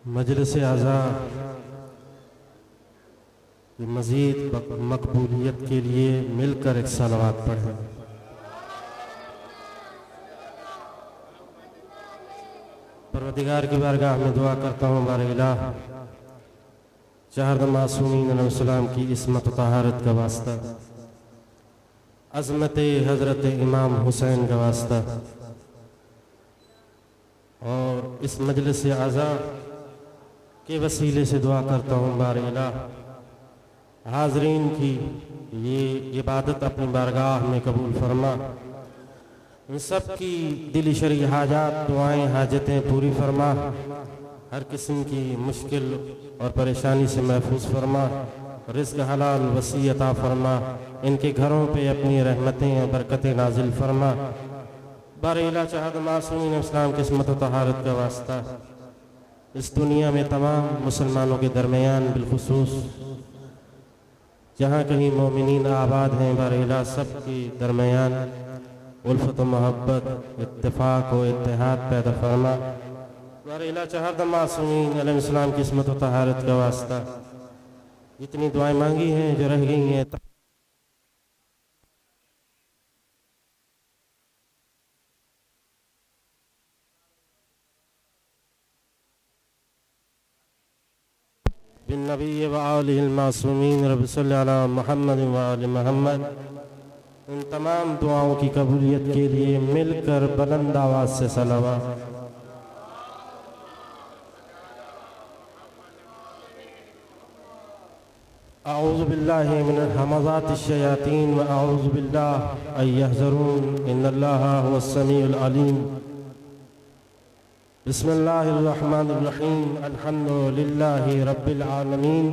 मजलिस आज़ा की मज़ीद मकबूलियत के लिए मिलकर एक सलावत पढ़ें। परवरदिगार की बारगाह में दुआ करता हूँ बारे इलाह चाहर मासूमीन अलैहिस्सलाम की इस्मत तहारत का वास्ता, अज़मत हज़रत इमाम हुसैन का वास्ता और इस मजलिस आज़ा के वसीले से दुआ करता हूँ बारे इलाह हाज़रीन की ये इबादत अपनी बारगाह में कबूल फरमा, इन सब की दिली शरी हाजात दुआएं हाजतें पूरी फरमा, हर किस्म की मुश्किल और परेशानी से महफूज फरमा, रिज़्क़ हलाल वसी अता फरमा, इनके घरों पे अपनी रहमतें और बरकतें नाजिल फरमा। बारेला चाहत मासूमीन इस्लाम किस्मत व तहारत का वास्ता इस दुनिया में तमाम मुसलमानों के दरमियान बिलखुसूस जहाँ कहीं मोमिनीन आबाद हैं बारेला सब के दरमियान उल्फत व मोहब्बत इत्तेफाक व इत्तेहाद पैदा फरमा। बारेला चाहत मासूमीन अलैहिस्सलाम किस्मत व तहारत का वास्ता जितनी दुआएं मांगी हैं जो रह गई हैं बिन नबी व आलिहिल मासूमीन रब्बि सल्लि अला मुहम्मद व आलि मुहम्मद, इन तमाम दुआओं की कबूलियत के लिए मिलकर बुलंद आवाज़ से सलावा। अऊज़ु बिल्लाहि मिनल हमाज़ातिश शयातीन व अऊज़ु बिल्लाहि अन यहज़रून इन्नल्लाहा हुवस समीउल अलीम। बिस्मिल्लाहिर्रहमानिर्रहीम अल्हम्दुलिल्लाहि रब्बिल आलमीन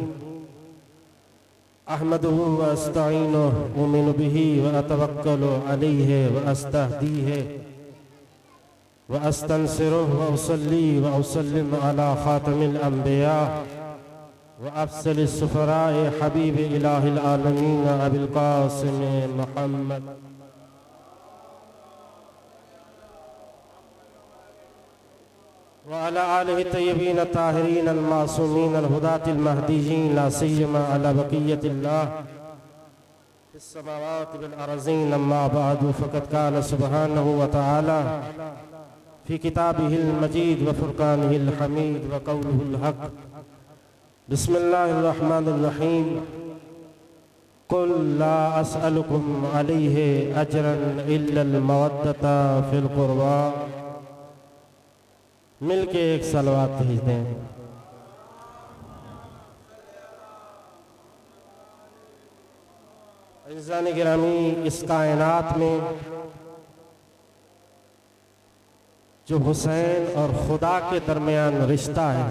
अहमदुहु व अस्तईनुहु व उमिनु बिही व अतवक्कलु अलैहि व अस्तहदीहि व अस्तंसिरुहु व उसल्ली व उसल्लिम अला खातमिल अंबिया व अफज़लिस सुफ़राए हबीब इलाहिल आलमीन अबिल क़ासिम मुहम्मद व अला आलिहि तय्यबीन ताहिरीन अल मासूमीन अल हुदातिल महदीयीन ला सिय्यमा अला बक़िय्यतिल्लाह फिस समावाति वल अर्ज़ीन अम्मा बअदु फ़क़द क़ाल सुब्हानहु व तआला फ़ी किताबिहिल मजीद व फ़ुरक़ानिहिल हमीद व क़ौलुहुल हक़। बिस्मिल्लाहिर रहमानिर रहीम कुल ला अस्अलुकुम अलैहि अजरन इल्लल मवद्दता फ़िल क़ुरबा। मिल के एक सलवात भेज दें। अज़ीज़ान गिरामी, इस कायनात में जो हुसैन और खुदा के दरमियान रिश्ता है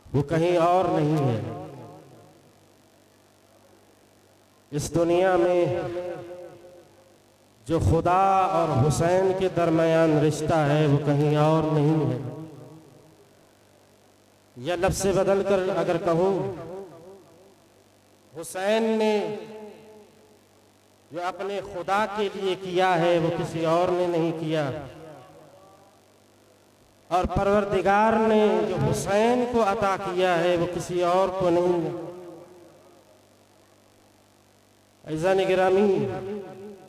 वो कहीं और नहीं है। इस दुनिया में जो खुदा और हुसैन के दरमियान रिश्ता है वो कहीं और नहीं है। या लफ्ज़ से बदल कर अगर कहूँ, हुसैन ने जो अपने खुदा के लिए किया है वो किसी और ने नहीं किया, और परवरदिगार ने जो हुसैन को अता किया है वो किसी और को नहीं। अज़ीज़ान गिरामी,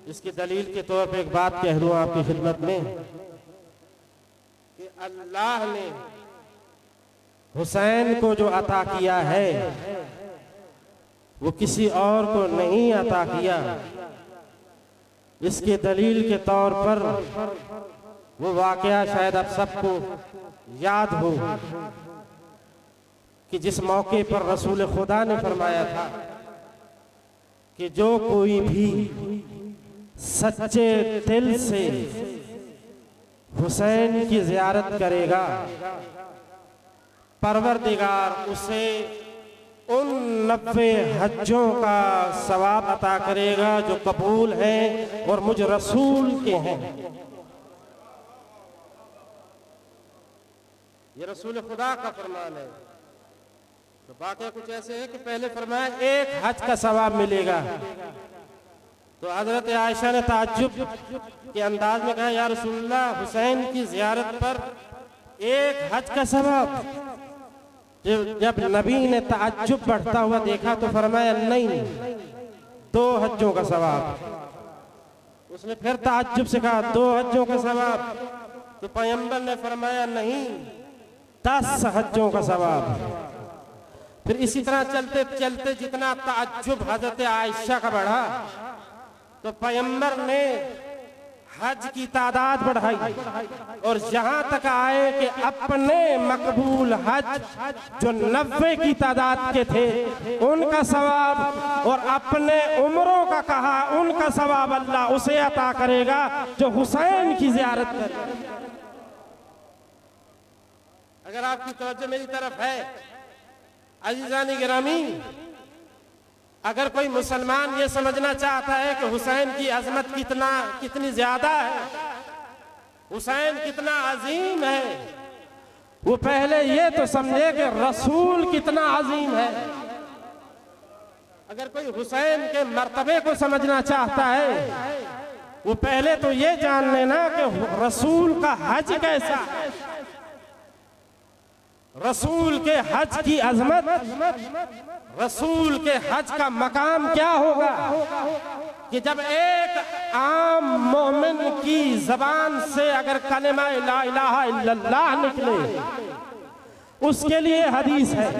इसकी दलील के तौर पे एक बात कह दूं आपकी खिदमत में कि अल्लाह ने हुसैन को जो अता किया है वो किसी और को नहीं अता किया। इसके दलील के तौर पर वो वाकया शायद आप सबको याद हो कि जिस मौके पर रसूल खुदा ने फरमाया था कि जो कोई भी सच्चे दिल से हुसैन की ज़ियारत करेगा परवरदिगार उसे उन 90 हज्जों का सवाब अता करेगा जो कबूल हैं और मुझ रसूल के हैं। ये रसूल खुदा का फरमान है। तो बाकी कुछ ऐसे है कि पहले फरमाया एक हज का सवाब मिलेगा, तो हजरत आयशा ने ताज्जुब के अंदाज में कहा, या रसूलल्लाह, हुसैन की ज़ियारत पर एक हज का सवाब। जब नबी ने ताज्जुब बढ़ता हुआ देखा तो फरमाया नहीं, 2 हज्जों का सवाब। उसने फिर ताज्जुब से कहा 2 हज्जों का सवाब, तो पैगंबर ने फरमाया नहीं, 10 हज्जों का सवाब। फिर इसी तरह चलते चलते जितना ताज्जुब हजरत आयशा का बढ़ा तो पैगंबर ने हज की तादाद बढ़ाई और यहां तक आए कि अपने मकबूल हज जो 90 की तादाद के थे उनका सवाब, और अपने उम्रों का कहा उनका सवाब अल्लाह उसे अता करेगा जो हुसैन की ज़ियारत करे। अगर आपकी तवज्जो मेरी तरफ है अज़ीज़ानी गिरामी, अगर कोई मुसलमान ये समझना चाहता है कि हुसैन की अजमत कितनी ज्यादा है, हुसैन कितना अजीम है, वो पहले ये तो समझे कि रसूल कितना अजीम है। अगर कोई हुसैन के मर्तबे को समझना चाहता है वो पहले तो ये जान लेना कि रसूल का हज कैसा है, रसूल के हज की अजमत, रसूल के हज का मकाम क्या होगा कि जब एक आम मोमिन की जबान से अगर कलिमा ला इलाहा इल्लल्लाह निकले, उसके लिए हदीस है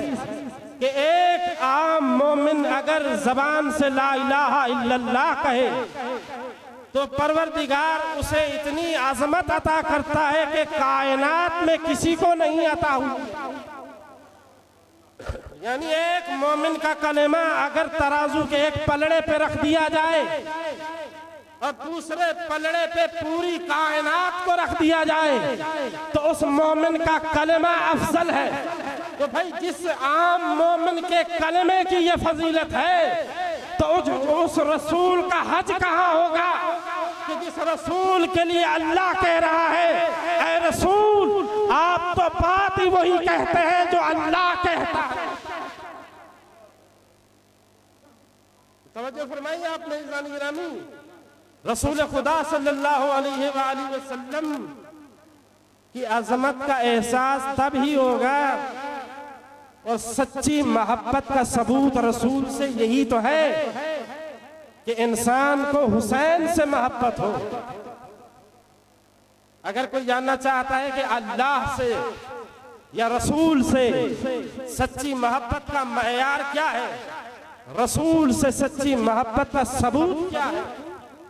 कि एक आम मोमिन अगर जबान से ला इलाहा इल्लल्लाह कहे तो परवरदिगार उसे इतनी अजमत अता करता है कि कायनात में किसी को नहीं अता हुई। यानी एक मोमिन का कलेमा अगर तराजू के एक पलड़े पे रख दिया जाए और दूसरे पलड़े पे पूरी कायनात को रख दिया जाए तो उस मोमिन का कलेमा अफजल है। तो भाई जिस आम मोमिन के कलेमे की ये फजीलत है तो उस रसूल का हज कहाँ होगा कि जिस रसूल के लिए अल्लाह कह रहा है ऐ रसूल आप तो बात ही वही कहते हैं जो अल्लाह कहता है। तवज्जो फरमाइए आपने इज़ानी गिरामी, रसूल खुदा सल्लल्लाहु अलैहि वसल्लम की अजमत का एहसास तब ही होगा और सच्ची मोहब्बत का सबूत रसूल से यही तो है कि इंसान को हुसैन से मोहब्बत हो। अगर कोई जानना चाहता है कि अल्लाह से या रसूल से सच्ची मोहब्बत का मयार क्या है, रसूल से सच्ची मोहब्बत का सबूत क्या है,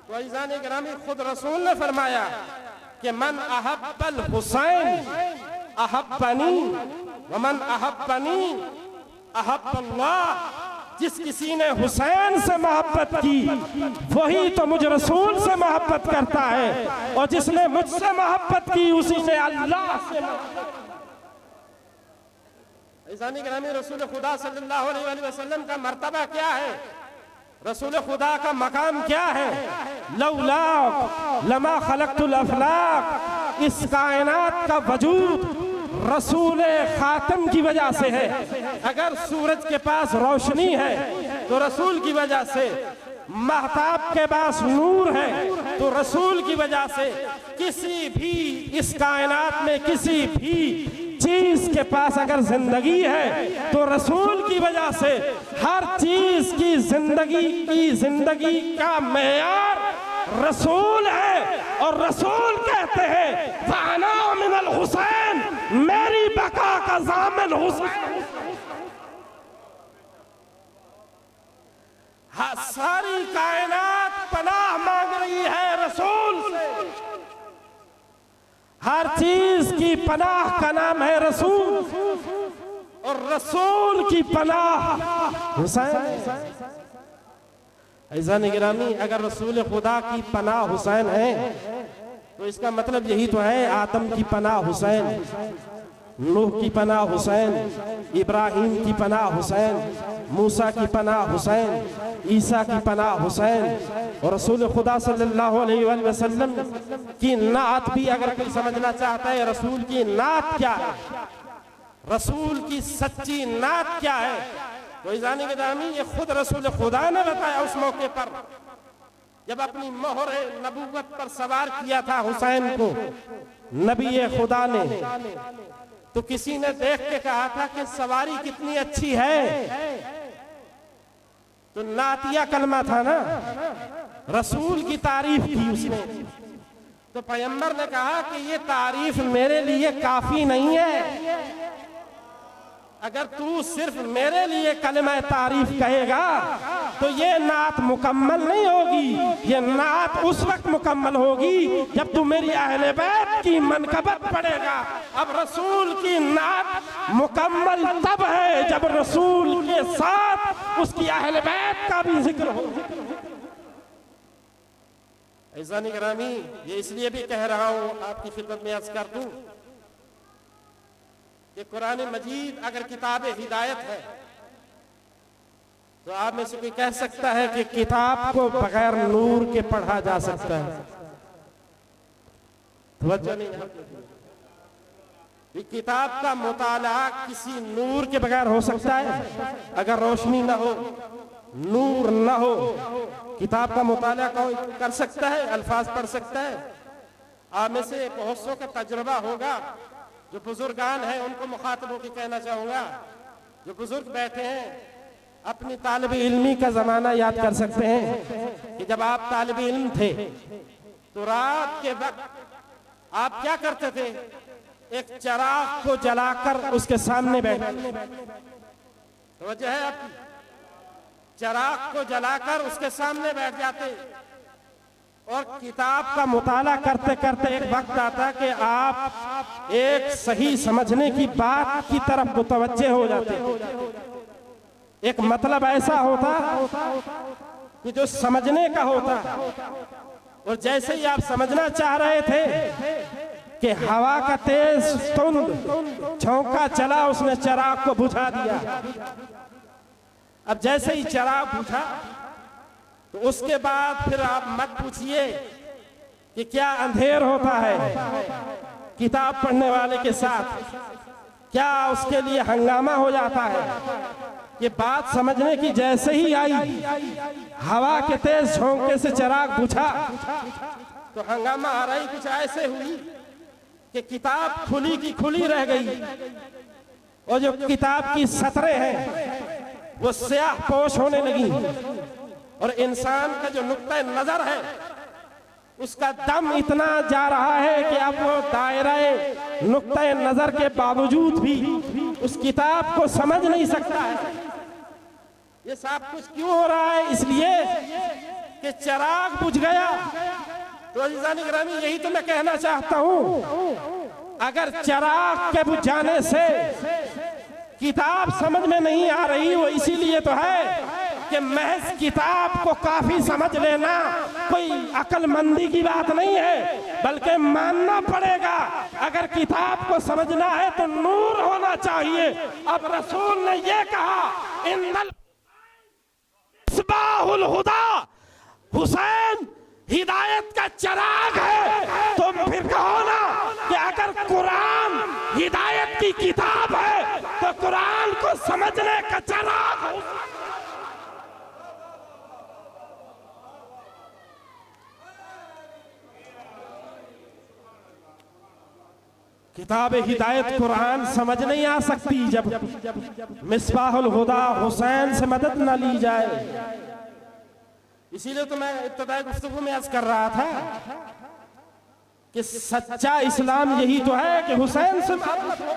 तो इज़ानी गिरामी खुद रसूल ने फरमाया कि मन अहब्बल हुसैन अहब्बनी वमन अहब्बनी अहब्बल्लाह। जिस किसी ने हुसैन से मोहब्बत की वही तो मुझ रसूल से मोहब्बत करता है, और जिसने मुझसे मोहब्बत की उसी ने अल्लाह से। इज़ानी गिरामी, रसूल खुदा सल्लल्लाहु अलैहि वसल्लम का मर्तबा क्या है, रसूल खुदा का मकाम क्या है। लौला लमा खलक़तुल अफ़लाक, इस कायनात का वजूद रसूल खातम की वजह से है। अगर सूरज के पास रोशनी है तो रसूल की वजह से, महताब के पास नूर है तो रसूल की वजह से, किसी भी इस कायनात में किसी भी चीज के पास अगर जिंदगी है तो रसूल की वजह से। हर चीज की जिंदगी का मेयार रसूल है, और रसूल कहते हैं वाना मिनल हुसैन, मेरी बका का ज़ामिन हुसैन। सारी कायनात पनाह मांग रही है रसूल से, हर चीज की पनाह का नाम है रसूल, और रसूल की पनाह हुसैन। इज़ानी गिरामी, अगर रसूल खुदा की पनाह हुसैन है तो इसका मतलब यही तो है आदम की पनाह हुसैन, नूह की पनाह हुसैन, इब्राहिम की पनाह हुसैन, मूसा की पनाह हुसैन, ईसा की पनाह हुसैन, और रसूल खुदा सल्लल्लाहु अलैहि वसल्लम की नात भी अगर कोई समझना चाहता है रसूल की नात क्या है, रसूल की सच्ची नात क्या है, तो इज़ानी गिरामी ये खुद रसूल खुदा ने बताया उस मौके पर जब अपनी मोहर नबूवत पर सवार किया था हुसैन को नबी खुदा ने, तो किसी ने देख के कहा था कि सवारी कितनी अच्छी है। तो नातिया कलमा था ना, रसूल की तारीफ की उसने। तो पैगंबर ने कहा कि ये तारीफ मेरे लिए काफी नहीं है, अगर तू सिर्फ मेरे लिए कलमा तारीफ कहेगा तो ये नात मुकम्मल नहीं होगी। ये नात उस वक्त मुकम्मल होगी जब तू मेरी अहले बैत की मनकबत पढ़ेगा। अब रसूल की नात मुकम्मल तब है जब रसूल के साथ उसकी अहले बैत का भी जिक्र हो। ऐसा नहीं ग्रामी, ये इसलिए भी कह रहा हूं, आपकी खिदमत में अर्ज कर दूं कि कुरान मजीद अगर किताब हिदायत है तो आप में से कोई कह सकता है कि किताब को बगैर नूर के पढ़ा जा सकता है? तवज्जो नहीं है। किताब का मुताला किसी नूर के बगैर हो सकता है? अगर रोशनी ना हो, नूर ना हो, किताब का मुताला कोई कर सकता है? अल्फाज पढ़ सकता है? आप में से बहुत सौ का तजुर्बा होगा। जो बुजुर्गान हैं उनको मुखातब होकर कहना चाहूंगा, जो बुजुर्ग बैठे हैं, अपनी तालिब इल्मी का जमाना याद कर सकते हैं कि जब आप तालिब इल्म थे तो रात के वक्त आप क्या करते थे? एक चिराग को जलाकर उसके सामने बैठे। तो वजह है आपकी, चिराग को जलाकर उसके सामने बैठ जाते और किताब का मुताला करते करते एक वक्त आता कि आप एक सही समझने की बात की तरफ मुतवज्जे हो जाते। एक मतलब ऐसा होता कि जो समझने का होता, और जैसे ही आप समझना चाह रहे थे कि हवा का तेज तुंद झोंका चला, उसने चिराग को बुझा दिया। अब जैसे ही चिराग बुझा तो उसके बाद फिर आप मत पूछिए कि क्या अंधेर होता है किताब पढ़ने वाले के साथ, क्या उसके लिए हंगामा हो जाता है। ये बात समझने की जैसे ही आई, हवा के तेज झोंके से चिराग बुझा तो हंगामा आ रही कुछ ऐसे हुई कि किताब खुली की खुली रह गई, और जो किताब की सतरें हैं वो स्याह पोश होने लगी, और इंसान का जो नुक्ता नजर है उसका दम इतना जा रहा है कि अब वो दायरे नुक्ता नजर के बावजूद भी उस किताब को समझ नहीं सकता है। ये सब कुछ क्यों हो रहा है? इसलिए कि चिराग बुझ गया। तो अज़ीज़ान ग्रामी, यही तो मैं कहना चाहता हूं, अगर चिराग के बुझ जाने से किताब समझ में नहीं आ रही, वो इसीलिए तो है कि महज किताब को काफी समझ लेना कोई अक्लमंदी की बात नहीं है, बल्कि मानना पड़ेगा अगर किताब को समझना है तो नूर होना चाहिए। अब रसूल ने ये कहा, इन्नल मिस्बाहुल हुदा, हुसैन हिदायत का चिराग है। तुम फिर कहो ना कि अगर कुरान हिदायत की किताब है तो कुरान को समझने का चिराग हो। किताब हिदायत कुरान समझ नहीं आ सकती जब मिस्बाहुल हुदा हुसैन से मदद न ली जाए। इसीलिए तो मैं इब्तिदाई गुफ्तगू में अर्ज कर रहा था कि सच्चा इस्लाम यही तो है कि हुसैन से मदद हो।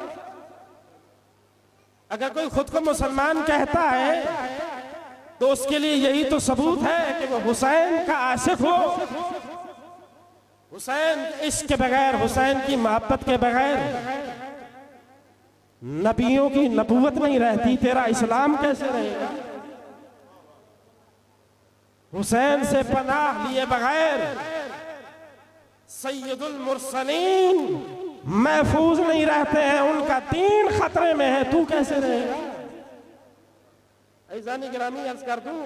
अगर कोई खुद को मुसलमान कहता है तो उसके लिए यही तो सबूत है कि वो हुसैन का आशिक हो। हुसैन इश्क के बगैर, हुसैन की मोहब्बत के बगैर नबियों की नबूवत नहीं रहती, तेरा इस्लाम कैसे रहेगा? हुसैन से पनाह लिए बगैर सैयदुल मुरसलीन महफूज नहीं रहते हैं, उनका दीन खतरे में है, तू कैसे रहेगा? ऐज़ानी गिरामी अर्ज कर दूं,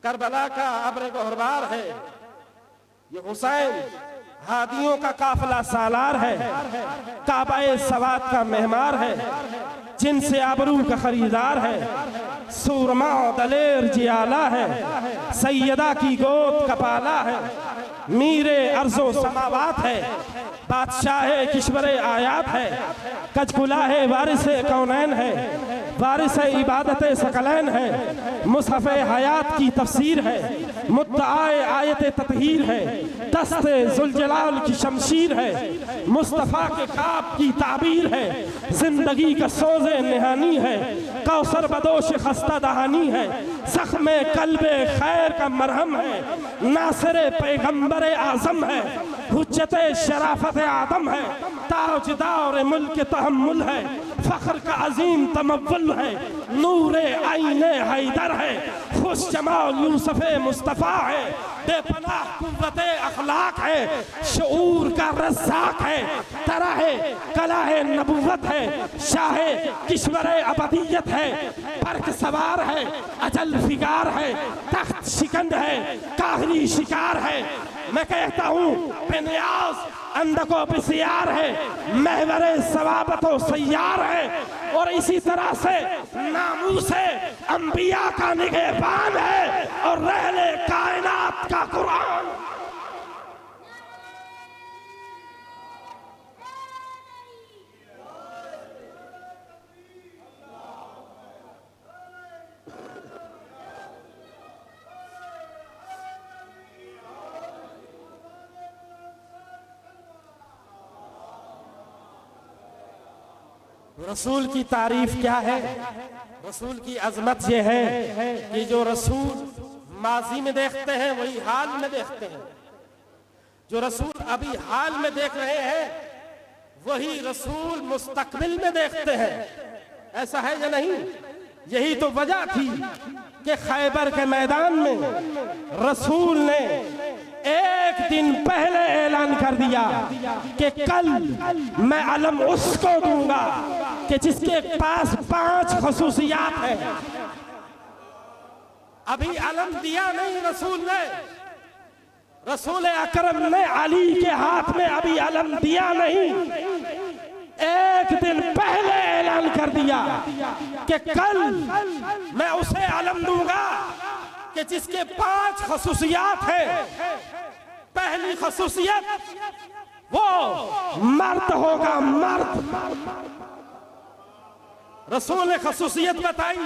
करबला का अब्र गोहरबार है, ये हुसैन हादियों का काफिला सालार है, काबा सवाद का मेहमान है, जिनसे आबरू का खरीदार है, सूरमा दलेर जियाला है, सैयदा की गोद कपाला है, मीरे अर्जो समावात है, बादशाह किश्वरे आयात है, कजकुला है वारिस कौनैन है, वारिस इबादत सकलैन है, मुसहफ़ हयात की तफसीर है, मुद्दाए आयत ततहीर है, दस्त जुलजलाल की शमशीर है, मुस्तफ़ा के ख्वाब की ताबीर है, जिंदगी का सोज़े निहानी है, कौसर बदोश खस्ता दहानी है, ज़ख्म कल्बे खैर का मरहम है, नासिर पैगम्बर आज़म है, हुज्जत शराफत आदम है, ताजदार मुल्क तहम्मुल है, फ़ख्र का अजीम तमव्वुल है, नूरे आईने हैदर है, खुश जमाल यूसुफ मुस्तफ़ा है, बेपनाह कुव्वत अखलाक है, शऊर का रज़्ज़ाक है, तरह कलाह नबुव्वत है, शाह किश्वर अबदियत है, बर्क सवार है, अजल फिगार है, तख्त शिकंद है, काहरी शिकार है। मैं कहता हूँ बेनियाज अंदको बिसियार है, महवरे सवाबतो सैयार है, और इसी तरह से नामूस अंबिया का निगहबान है, और रहले कायनात का कुरान। रसूल की तारीफ क्या है? रसूल की अजमत ये है कि जो रसूल माजी में देखते हैं वही हाल में देखते हैं, जो रसूल अभी हाल में देख रहे हैं वही रसूल मुस्तकबिल में देखते हैं। ऐसा है या नहीं? यही तो वजह थी कि खैबर के मैदान में रसूल ने एक दिन पहले ऐलान कर दिया कि कल मैं अलम उसको दूंगा कि जिसके पास 5 खसूसियात है। अभी अलम दिया नहीं रसूल ने, रसूल अकरम ने अली के हाथ में अभी अलम दिया नहीं, एक दिन पहले ऐलान कर दिया कि कल मैं उसे अलम दूंगा कि जिसके 5 खसूसियात है। पहली खसूसियत वो मर्द होगा, मर्द। रसूल ने खसूसियत बताई,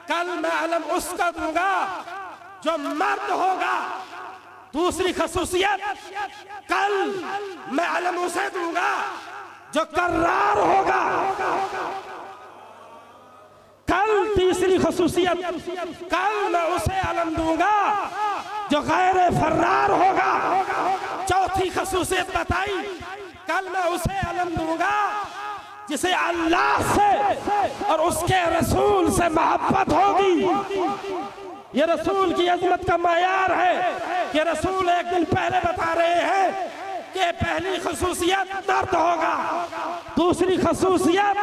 कल मैं अलम उसका दूंगा जो मर्द होगा। दूसरी खसूसियत, कल मैं अलम उसे दूंगा जो कर्रार होगा। कल तीसरी खसूसियत, कल मैं उसे अलम दूंगा जो गैर फर्रार होगा। चौथी खसूसियत बताई, कल मैं उसे अलम दूंगा जिसे अल्लाह से और उसके रसूल से मोहब्बत होगी। ये रसूल की अजमत का मायार है कि रसूल एक दिन पहले बता रहे हैं कि पहली खसूसियत मर्द होगा, दूसरी खसूसियत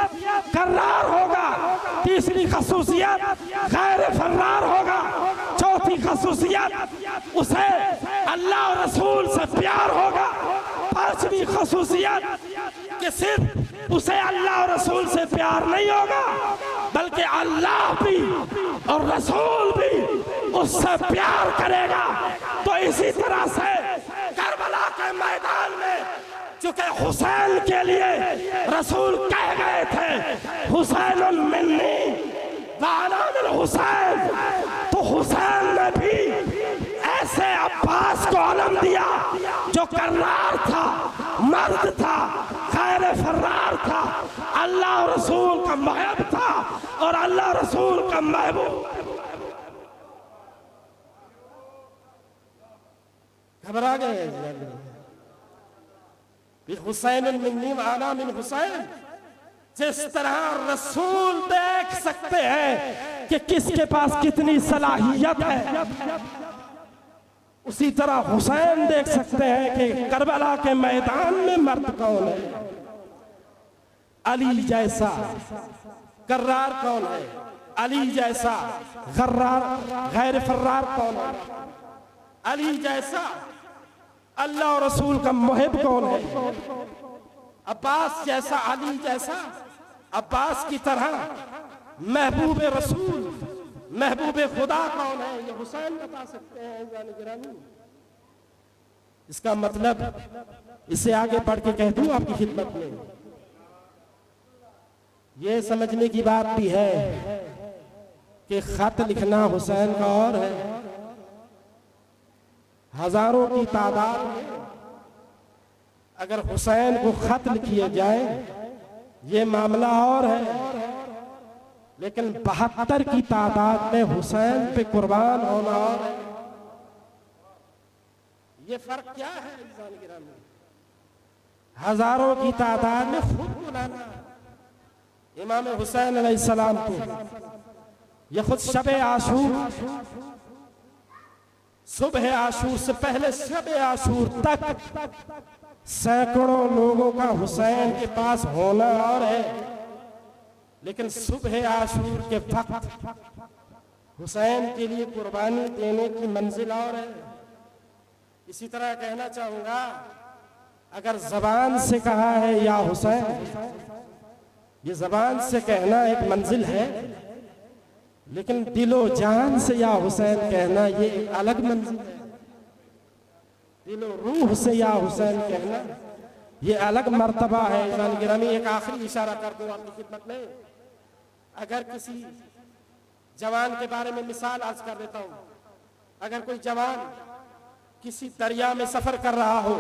कर्रार होगा, तीसरी खसूसियत गैर फर्रार होगा, चौथी खसूसियत उसे अल्लाह और रसूल से प्यार होगा, पांचवी खसूसियत कि सिर्फ उसे अल्लाह और रसूल से प्यार नहीं होगा बल्कि अल्लाह भी और रसूल भी उससे प्यार करेगा। तो इसी तरह से करबला के मैदान में चूंकि हुसैन के लिए रसूल कह गए थे हुसैनुल मिन्नी व अना मिन हुसैन, तो हुसैन ने भी ऐसे अब्बास को अलम दिया जो कर्रार था, मर्द था, खैर फर्रार था, अल्लाह और रसूल का महब था और अल्लाह रसूल का महबूब। घबरा गए हुसैनुल मिन्नी व अना मिन हुसैन। जिस तरह रसूल देख सकते हैं कि किसके पास कितनी सलाहियत है, उसी तरह हुसैन देख सकते हैं कि करबला के मैदान में मर्द कौन है, अली जैसा कर्रार कौन है, अली जैसा गैर फर्रार कौन है, अली जैसा अल्लाह और रसूल का मुहिब कौन है? अब्बास जैसा, अली जैसा, अब्बास की तरह महबूब रसूल, महबूब खुदा कौन है? ये हुसैन बता सकते हैं जान गिरामी। इसका मतलब इसे आगे बढ़ के कह दूं आपकी खिदमत में, ये समझने की बात भी है कि खत लिखना हुसैन का और है, हजारों की तादाद में अगर हुसैन को खत लिखे जाए ये मामला और है, लेकिन 72 की तादाद में हुसैन पे कुर्बान होना और है। ये फर्क क्या है इंसान गिरामी? हजारों की तादाद में खुद बुलाना इमाम हुसैन अलैहिस्सलाम को, यह खुद शब आशूर, सुबह आशूर से पहले शब आशूर तक सैकड़ों लोगों का हुसैन के पास होना और है, लेकिन सुबह आशूर के वक्त हुसैन के लिए कुर्बानी देने की मंजिल और है। इसी तरह कहना चाहूंगा, अगर जबान से कहा है या हुसैन, ये जबान से कहना एक मंजिल है, लेकिन दिलो जान से या हुसैन कहना ये एक अलग मंजिल है। दिलो रूह से या हुसैन कहना ये अलग मर्तबा है। जान गिरामी, एक आखिरी इशारा कर दूं आपकी खिदमत में। अगर किसी जवान के बारे में मिसाल अर्ज कर देता हूं, अगर कोई जवान किसी दरिया में सफर कर रहा हो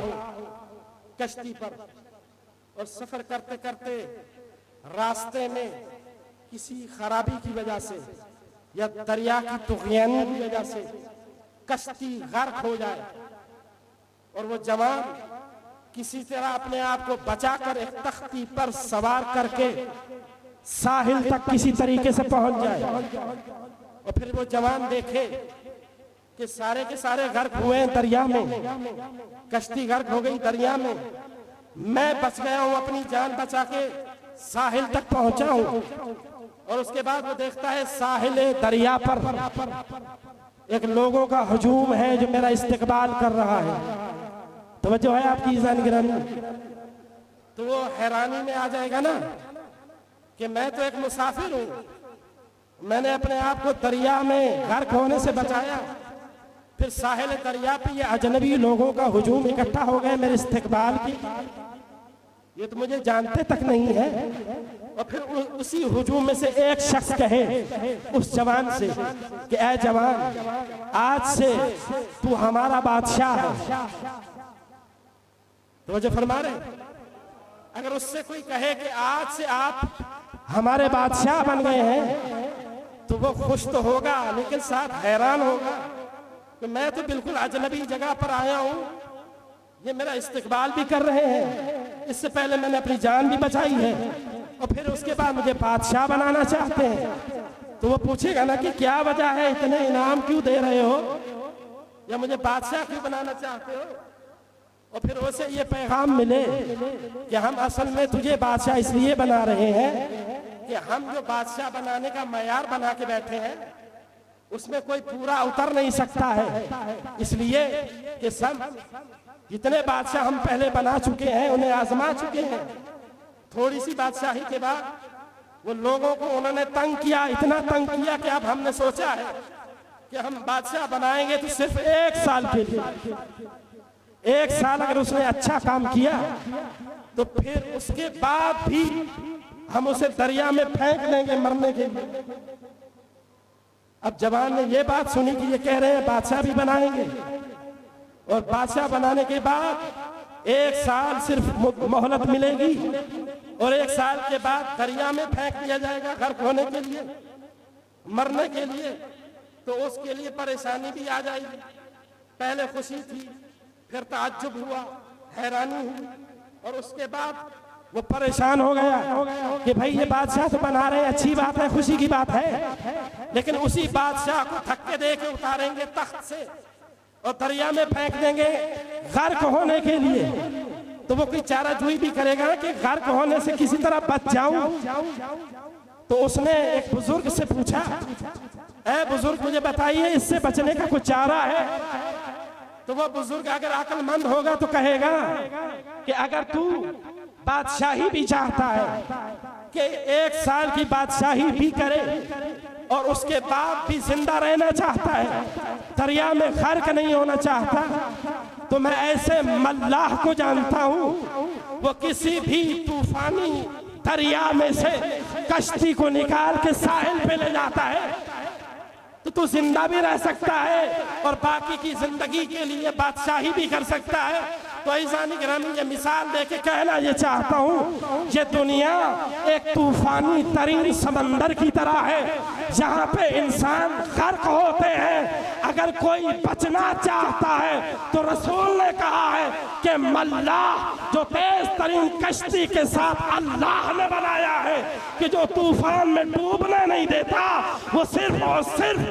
कश्ती पर, और सफर करते करते रास्ते में किसी खराबी की वजह से या दरिया की तुग़यानी की वजह से कश्ती गर्क हो जाए, और वो जवान किसी तरह अपने आप को बचाकर एक तख्ती पर सवार करके साहिल तक किसी तरीके से पहुंच जाए, और फिर वो जवान देखे कि सारे के सारे गर्क हुए हैं दरिया में, कश्ती गर्क हो गई दरिया में, मैं बच गया हूं, अपनी जान बचा के साहिल तक पहुंचा हूं, और उसके बाद वो देखता है साहिल दरिया पर एक लोगों का हुजूम है जो मेरा इस्तकबाल कर रहा है। तवज्जो है आपकी जान गिरामी? तो वो हैरानी में आ जाएगा ना कि मैं तो एक मुसाफिर हूं, मैंने अपने आप को दरिया में गर्क होने से बचाया, फिर साहिल दरिया पे ये अजनबी लोगों का हुजूम इकट्ठा हो गए मेरे इस्तकबाल की, ये तो मुझे जानते तक नहीं है। और फिर उसी हुजूम में से एक शख्स कहे उस जवान से कि ऐ जवान, आज से तू हमारा बादशाह है। तो जो फरमा रहे, अगर उससे कोई कहे कि आज से आप हमारे बादशाह बन गए हैं, तो वो खुश तो होगा, लेकिन साथ हैरान होगा कि मैं तो बिल्कुल अजनबी जगह पर आया हूं, ये मेरा इस्तकबाल भी कर रहे हैं, इससे पहले मैंने अपनी जान भी बचाई है, और फिर उसके बाद मुझे बादशाह बनाना चाहते हैं। तो वो पूछेगा ना कि क्या वजह है, इतने इनाम क्यों दे रहे हो, या मुझे बादशाह क्यों बनाना चाहते हो? और फिर उसे ये पैगाम मिले कि हम असल में तुझे बादशाह इसलिए बना रहे हैं कि हम जो बादशाह बनाने का मयार बना के बैठे हैं उसमें कोई पूरा उतर नहीं सकता है, इसलिए कि सब जितने बादशाह हम पहले बना चुके हैं उन्हें आजमा चुके हैं। थोड़ी सी बादशाही के बाद वो लोगों को उन्होंने तंग किया, इतना तंग किया कि अब हमने सोचा है कि हम बादशाह बनाएंगे तो सिर्फ 1 साल के लिए। 1 साल अगर उसने अच्छा काम किया तो फिर उसके बाद भी हम उसे दरिया में फेंक देंगे मरने के लिए। अब जवान ने ये बात सुनी कि ये कह रहे हैं बादशाह भी बनाएंगे, और बादशाह बनाने के बाद 1 साल सिर्फ मोहलत मिलेगी, और 1 साल के बाद दरिया में फेंक दिया जाएगा गर्क होने के लिए, मरने के लिए। तो उसके लिए परेशानी भी आ जाएगी। पहले खुशी थी, फिर ताज्जुब हुआ, हैरानी हुई, और उसके बाद वो परेशान हो गया कि भाई ये बादशाह तो बना रहे हैं, अच्छी बात है, खुशी की बात है, लेकिन उसी बादशाह को धक्के दे के उतारेंगे तख्त से और दरिया में फेंक देंगे गर्क होने के लिए। तो वो कोई चाराजोई भी करेगा कि गर्क होने से किसी तरह बच जाऊं। तो उसने एक बुजुर्ग से पूछा, ऐ बुजुर्ग मुझे बताइए इससे बचने का कुछ चारा है? तो वो बुजुर्ग अगर अक्लमंद होगा तो कहेगा कि अगर तू बादशाही भी चाहता है कि 1 साल की बादशाही भी करे और उसके बाद भी जिंदा रहना चाहता है, दरिया में गर्क नहीं होना चाहता, तो मैं ऐसे मल्लाह को जानता हूं, वो किसी भी तूफानी दरिया में से कश्ती को निकाल के साहिल पे ले जाता है, तो तू जिंदा भी रह सकता है और बाकी की जिंदगी के लिए बादशाही भी कर सकता है। तो ऐसानी ग्रामी ये मिसाल देके कहना ये चाहता हूँ, ये दुनिया एक तूफानी तरीन समंदर की तरह है जहाँ पे इंसान गर्क होते हैं। अगर कोई बचना चाहता है तो रसूल ने कहा है कि मल्लाह जो तेज तरीन कश्ती के साथ अल्लाह ने बनाया है कि जो तूफान में डूबने नहीं देता, वो सिर्फ और सिर्फ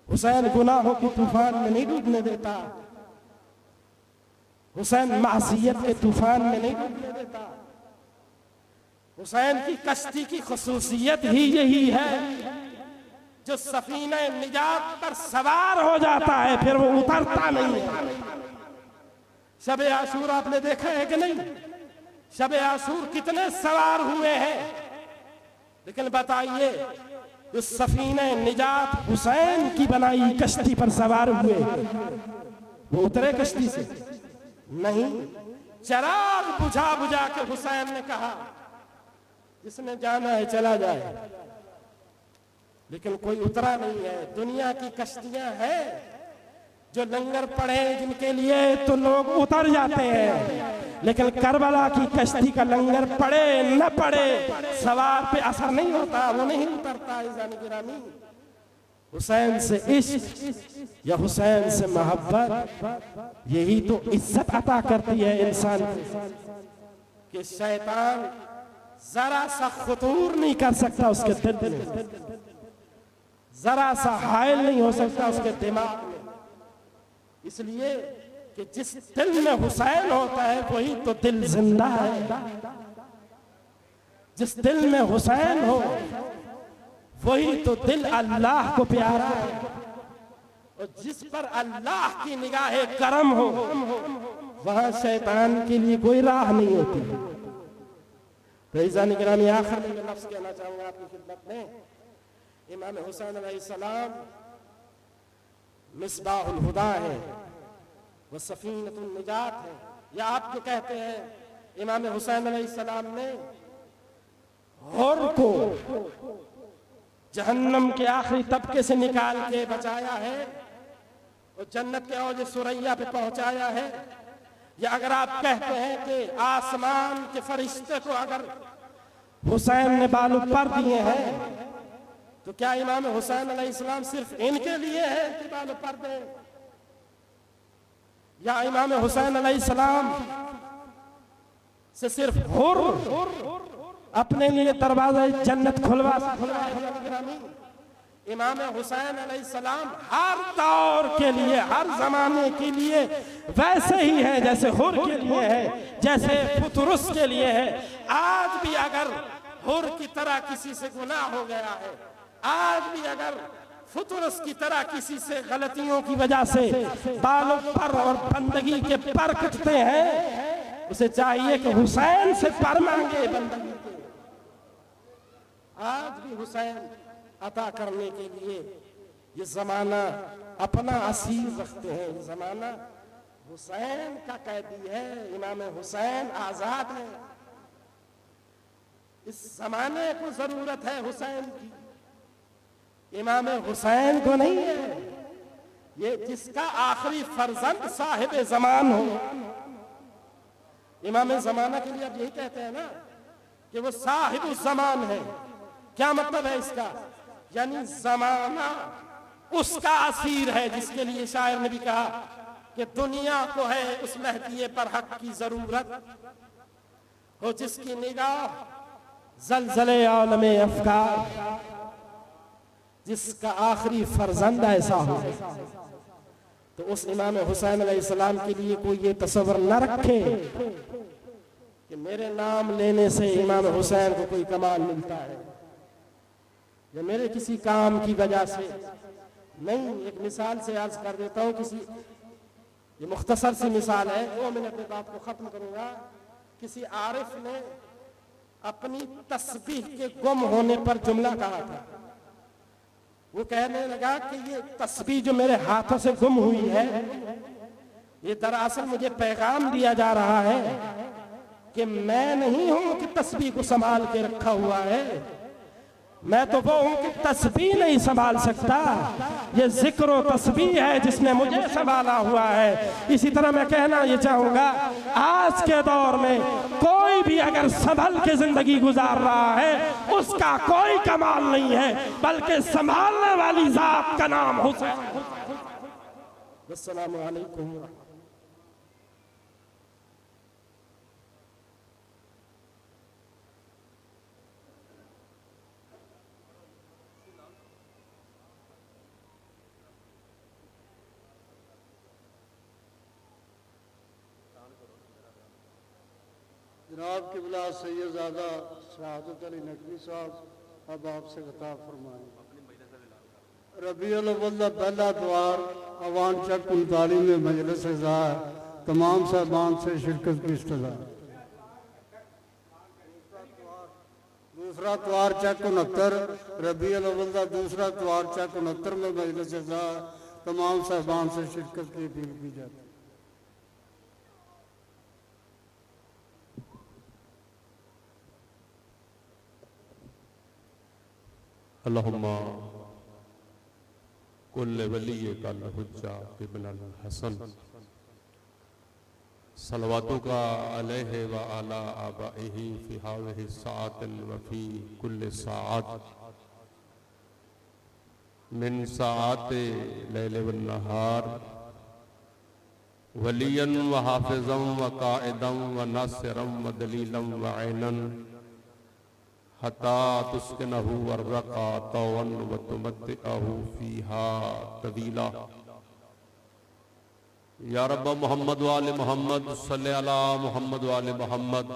हुसैन गुनाहों की तूफान में नहीं डूबने देता, हुसैन मासियत के तूफान में नहीं डूबने देता। हुसैन की कश्ती की खुसूसियत ही यही है, जो सफीने निजात पर सवार हो जाता है फिर वो उतरता नहीं है। शब आशूर आपने देखा है कि नहीं? शब आशूर कितने सवार हुए हैं, लेकिन बताइए जो सफीने निजात हुसैन की बनाई कश्ती पर सवार हुए, वो उतरे कश्ती से? नहीं। चिराग बुझा बुझा के हुसैन ने कहा जिसने जाना है चला जाए, लेकिन कोई उतरा नहीं है। दुनिया की कश्तियां हैं जो लंगर पड़े जिनके लिए तो लोग उतर जाते हैं, लेकिन करबला की कश्ती का लंगर पड़े न पड़े सवार पे असर नहीं होता, वो नहीं उतरता। गिरामी हुसैन से इश्क या हुसैन से मोहब्बत यही तो इज्जत अता करती है इंसान को, कि शैतान जरा सा खुतूर नहीं कर सकता उसके दिल में, जरा सा हायल नहीं हो सकता उसके दिमाग में। इसलिए कि जिस दिल में हुसैन होता है वही तो दिल जिंदा है। जिस दिल में हुसैन हो वही तो दिल अल्लाह को प्यारा है, और जिस पर अल्लाह की निगाहे करम हो वहां शैतान के लिए कोई राह नहीं होती। तो इज़ान गिरामी आखिर में मैं लफ्ज़ कहना चाहूंगा आपकी खिदमत में, इमाम हुसैन अलैहिस्सलाम मिसबाहुल हुदा है, वो सफीनतुन निजात है। या आप जो कहते हैं इमाम हुसैन अलैहिस्सलाम ने हुर को जहन्नम के आखिरी तबके से निकाल के बचाया है और जन्नत के औज सुरैया पे पहुंचाया है। या अगर आप कहते हैं कि आसमान के फरिश्ते को अगर हुसैन ने बालू पर दिए हैं, तो क्या इमाम हुसैन अलैहिस्सलाम सिर्फ इनके लिए है कि बालू पर दे? या इमाम हुसैन अलैहिस्सलाम से सिर्फ हुर अपने लिए दरवाजा जन्नत खुलवा? इमाम हुसैन अलैहिस्सलाम हर दौर के लिए, हर जमाने के लिए वैसे ही है जैसे हुर के लिए है, जैसे फुतरुस के लिए है। आज भी अगर हुर की तरह किसी से गुनाह हो गया है, आज भी अगर फुतरुस की तरह किसी से गलतियों की वजह से बालों पर और बंदगी के पर कटते हैं, उसे चाहिए कि हुसैन से पर मांगे बंदगी के। आज भी हुसैन अता करने के लिए ये जमाना अपना असीर रखते हैं। ये जमाना हुसैन का कैदी है, इमाम हुसैन आजाद है। इस जमाने को जरूरत है हुसैन की, इमाम हुसैन को नहीं है। ये जिसका आखिरी फर्जंद साहिब जमान हो, इमाम जमाना के लिए आप यही कहते हैं ना कि वो साहिब जमान है। क्या मतलब है इसका? यानी जमाना उसका असीर है, जिसके लिए शायर ने भी कहा कि दुनिया को है उस महदी पर हक की जरूरत हो, जिसकी निगाह ज़लज़ले आलमे अफ़कार, जिसका आखिरी फर्जंद ऐसा हो। तो उस इमाम हुसैन अलैहिस्सलाम के लिए कोई ये तसव्वुर न रखे कि मेरे नाम लेने से इमाम हुसैन को कोई कमाल मिलता है। या मेरे किसी काम की वजह से नहीं। एक मिसाल से अर्ज कर देता हूँ, ये मुख्तसर सी मिसाल है, 2 मिनट में बात को खत्म करूंगा। किसी आरिफ ने अपनी तस्बीह के गुम होने पर जुमला कहा था। वो कहने लगा कि ये तस्बीह जो मेरे हाथों से गुम हुई है, ये दरअसल मुझे पैगाम दिया जा रहा है कि मैं नहीं हूं कि तस्बीह को संभाल के रखा हुआ है, मैं तो वो हूं कि तस्बीह नहीं संभाल सकता। ये जिक्र और तस्बीह है जिसने मुझे संभाला हुआ है। इसी तरह मैं कहना ये चाहूंगा, आज के दौर में कोई भी अगर संभल के जिंदगी गुजार रहा है उसका कोई कमाल नहीं है, बल्कि संभालने वाली जात का नाम हुसैन। अस्सलामु अलैकुम। जनाब किबला सैयदज़ादा शहादत अली नकवी साहब अब आपसे खिताब फरमाएं। रबीउल अव्वल का पहला द्वार अवान चक 39 में मजलिस इज़ार तमाम साहबान से शिरकत की इस्तदा। दूसरा द्वार चक 69 रबीउल अव्वल का दूसरा द्वार चक 69 में मजलिस इज़ार तमाम साहबान से शिरकत की अपील की जाती है। अल्लाहुम्मा कुल्ले वलिये कल हुज्जा इब्नुल हसन सलवातु का अलैहि व अला आबाइही फी हाज़िही साअतिन व फी कुल्li साअत मिन साअति लैल व नहार वलियन व हाफिज़न व काइदन व नासिरन व दलीलन व ऐनन हता तुस्किनहु वर्रक़ा तौअन व तुमत्तिअहु फ़ीहा तवीला। या रब्ब मोहम्मद व आले मोहम्मद सल्ले अला मोहम्मद व आले मोहम्मद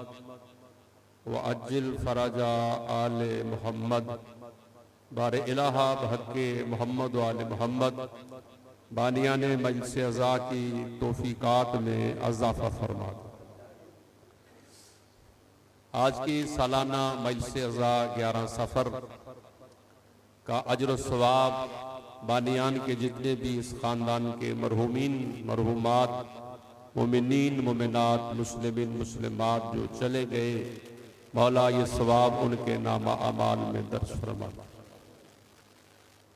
व अज्जिल फरजा आले मोहम्मद। बारे इलाहा बहक़्क़े मोहम्मद व आले मोहम्मद बानियान मजलिस अज़ा की तौफ़ीक़ात में इज़ाफ़ा फरमा। आज की सालाना मजलिस अज़ा 11 सफ़र का अजर व सवाब बानियान के जितने भी इस ख़ानदान के मरहूमीन मरहूमात मोमिनीन मोमिनात मुस्लिमीन मुस्लिमात जो चले गए, मौला ये सवाब उनके नामा अमाल में दर्ज फरमा।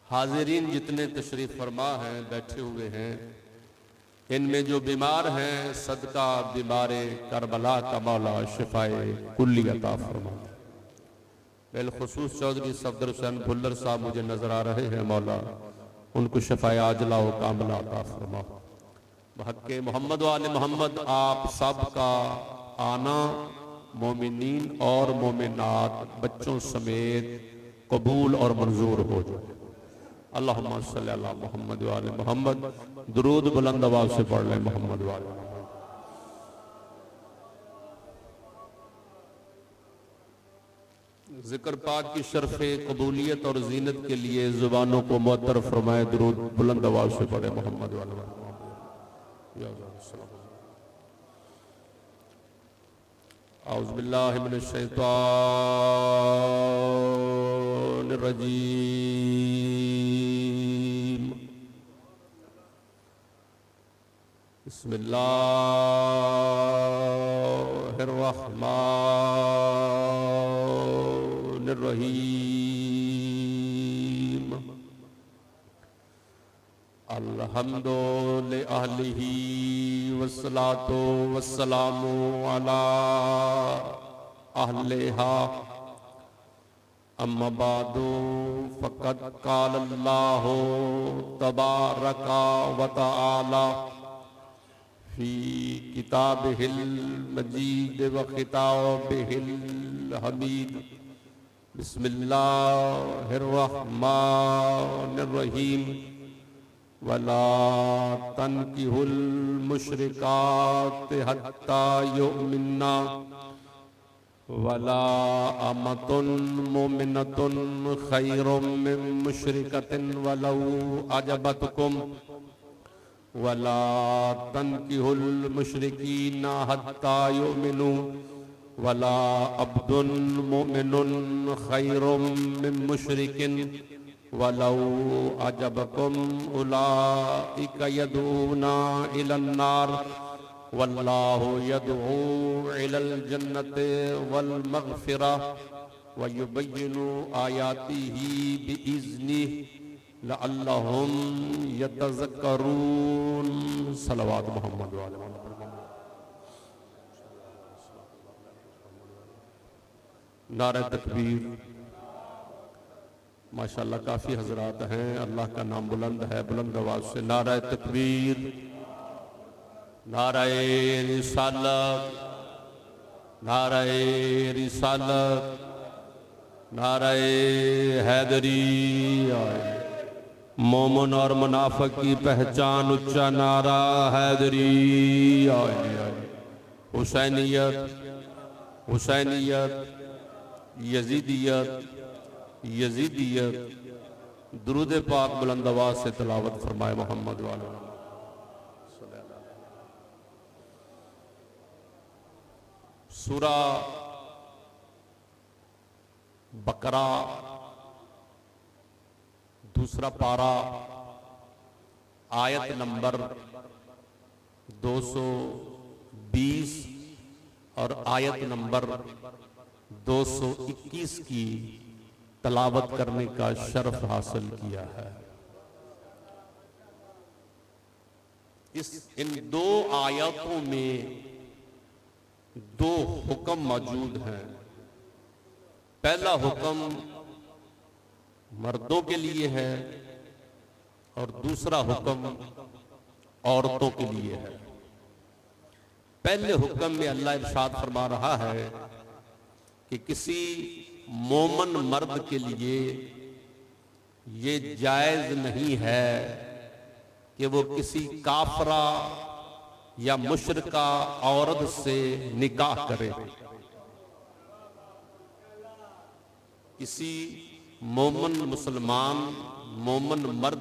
हाज़िरीन जितने तशरीफ़ फरमा हैं, बैठे हुए हैं, इनमें जो बीमार हैं सदका बीमारे करबला का मौला शिफाए कुल्ली अता फरमा। बिलखुसूस चौधरी सफदर हुसैन भुल्लर साहब मुझे नजर आ रहे हैं, मौला उनको शिफाए आजला व कामला अता फरमा। बहक़्क़े मोहम्मद व आले मोहम्मद आप सब का आना मोमिनीन और मोमिनात बच्चों समेत कबूल और मंजूर हो जाए। अल्लाहुम्मा सल्ली अला मोहम्मद व आले मोहम्मद। दुरूद बुलंद आवाज़ से पढ़ लें मोहम्मद व आले मोहम्मद। जिक्र पाक की शर्फ़े कबूलियत और जीनत के लिए ज़ुबानों को मुअत्तर फरमाए। दुरूद बुलंद आवाज़ से पढ़े मोहम्मद व आले मोहम्मद। औज़ु बिल्लाहि मिनश शैतानिर रजीम। बिस्मिल्लाहिर रहमानिर रहीम। अल्हम्दु लिअहलिही वस्सलातु वस्सलामु अला अहलिहा। अम्मा बादु फ़क़द क़ाल अल्लाहु तबारका व तआला फ़ी किताबिहिल मजीद व खिताबिहिल हमीद। बिस्मिल्लाहिर रहमानिर रहीम। वला तनकिहुल मुशरिकात हत्ता युमिन्ना वला अमतुन मोमिनतुन खैरुम मिन मुशरिकतिन वलौ अजबतकुम वला तनकिहुल मुशरिकीना हत्ता युमिनु वला अब्दुन मोमिनुन खैरुम मिन मुशरिकिन वलौ अजबकुम उलाइका यदूना इलन नार वल्लाहु यदऊ इलल जन्नति वल मगफिरा व युबय्यिनु आयातिही बिइज़्निहि लअल्लहुम यतज़क्करून। सलवात मोहम्मद व आले मोहम्मद। नारे तकबीर। माशाअल्लाह काफ़ी हजरात हैं। अल्लाह का नाम बुलंद है, बुलंद आवाज़ से नारा तकबीर, नाराए रिसालत, नाराए रिसालत, नाराए हैदरी। मोमन और मुनाफिक की पहचान उच्चा नारा हैदरी। हुसैनियत, हुसैनियत, यजीदियत, यजीदियत। दुरूद पाक बुलंद आवाज से तिलावत फरमाए मोहम्मद वाले। सूरा बकरा दूसरा पारा आयत नंबर 220 और आयत नंबर 221 की तलावत करने का शर्फ हासिल किया है। इन दो आयतों में दो हुक्म मौजूद हैं। पहला हुक्म मर्दों के लिए है और दूसरा हुक्म औरतों के लिए है। पहले हुक्म में अल्लाह इरशाद फरमा रहा है कि किसी मोमन मर्द के लिए ये जायज नहीं है कि वो किसी काफरा या मुशरिका औरत से निकाह करे। किसी मोमन मुसलमान मोमन मर्द